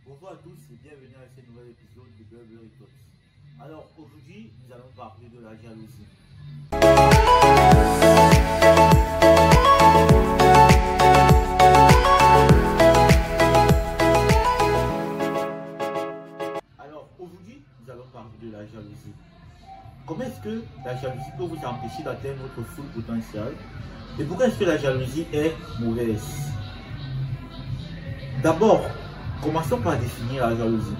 Bonjour à tous et bienvenue à ce nouvel épisode de Burberry Talks. Alors aujourd'hui, nous allons parler de la jalousie. Alors aujourd'hui, nous allons parler de la jalousie. Comment est-ce que la jalousie peut vous empêcher d'atteindre votre full potentiel? Et pourquoi est-ce que la jalousie est mauvaise? D'abord, commençons par définir la jalousie.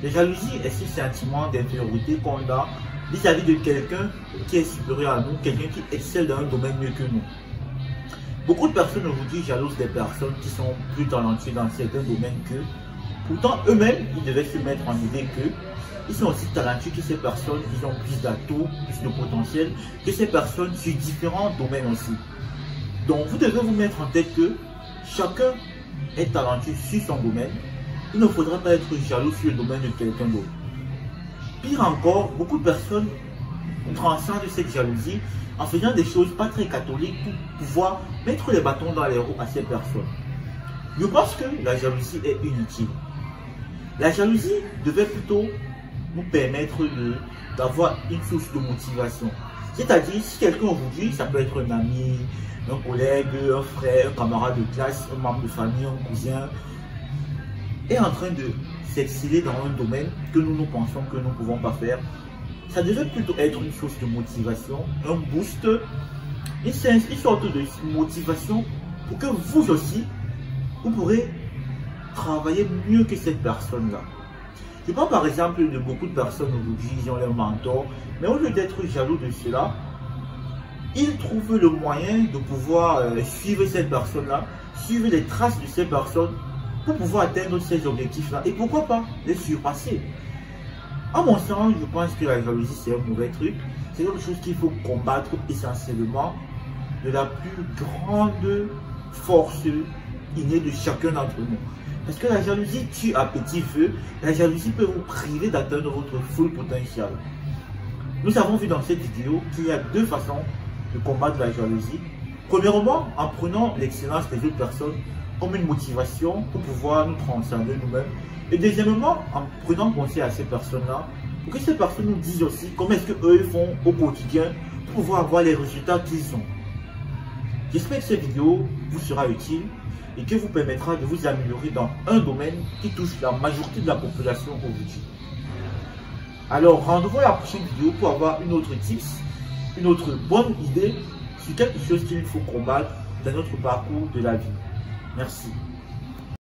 La jalousie est ce sentiment d'infériorité qu'on a vis-à-vis de quelqu'un qui est supérieur à nous, quelqu'un qui excelle dans un domaine mieux que nous. Beaucoup de personnes aujourd'hui jalousent des personnes qui sont plus talentueuses dans certains domaines qu'eux. Pourtant, eux-mêmes, ils devaient se mettre en idée qu'ils sont aussi talentueux que ces personnes, ils ont plus d'atouts, plus de potentiel que ces personnes sur différents domaines aussi. Donc, vous devez vous mettre en tête que chacun est talentueux sur son domaine. Il ne faudra pas être jaloux sur le domaine de quelqu'un d'autre. Pire encore, beaucoup de personnes transcendent cette jalousie en faisant des choses pas très catholiques pour pouvoir mettre les bâtons dans les roues à ces personnes. Je pense que la jalousie est inutile. La jalousie devait plutôt nous permettre d'avoir une source de motivation. C'est-à-dire, si quelqu'un aujourd'hui, ça peut être un ami, un collègue, un frère, un camarade de classe, un membre de famille, un cousin, est en train de s'exceller dans un domaine que nous pensons que nous ne pouvons pas faire, ça devait plutôt être une source de motivation, un boost, une sorte de motivation pour que vous aussi, vous pourrez travailler mieux que cette personne-là. Je prends par exemple de beaucoup de personnes aujourd'hui, ils ont leur mentor, mais au lieu d'être jaloux de cela, ils trouvent le moyen de pouvoir suivre cette personne-là, suivre les traces de cette personne pour pouvoir atteindre ces objectifs-là et pourquoi pas les surpasser. À mon sens, je pense que la jalousie c'est un mauvais truc, c'est quelque chose qu'il faut combattre essentiellement de la plus grande force innée de chacun d'entre nous. Parce que la jalousie tue à petit feu, la jalousie peut vous priver d'atteindre votre full potentiel. Nous avons vu dans cette vidéo qu'il y a deux façons de combattre la jalousie. Premièrement, en prenant l'excellence des autres personnes comme une motivation pour pouvoir nous transcender nous-mêmes. Et deuxièmement, en prenant conseil à ces personnes-là, pour que ces personnes nous disent aussi comment est-ce qu'eux font au quotidien pour pouvoir avoir les résultats qu'ils ont. J'espère que cette vidéo vous sera utile et que vous permettra de vous améliorer dans un domaine qui touche la majorité de la population aujourd'hui. Alors, rendez-vous à la prochaine vidéo pour avoir une autre tips, une autre bonne idée sur quelque chose qu'il faut combattre dans notre parcours de la vie. Merci.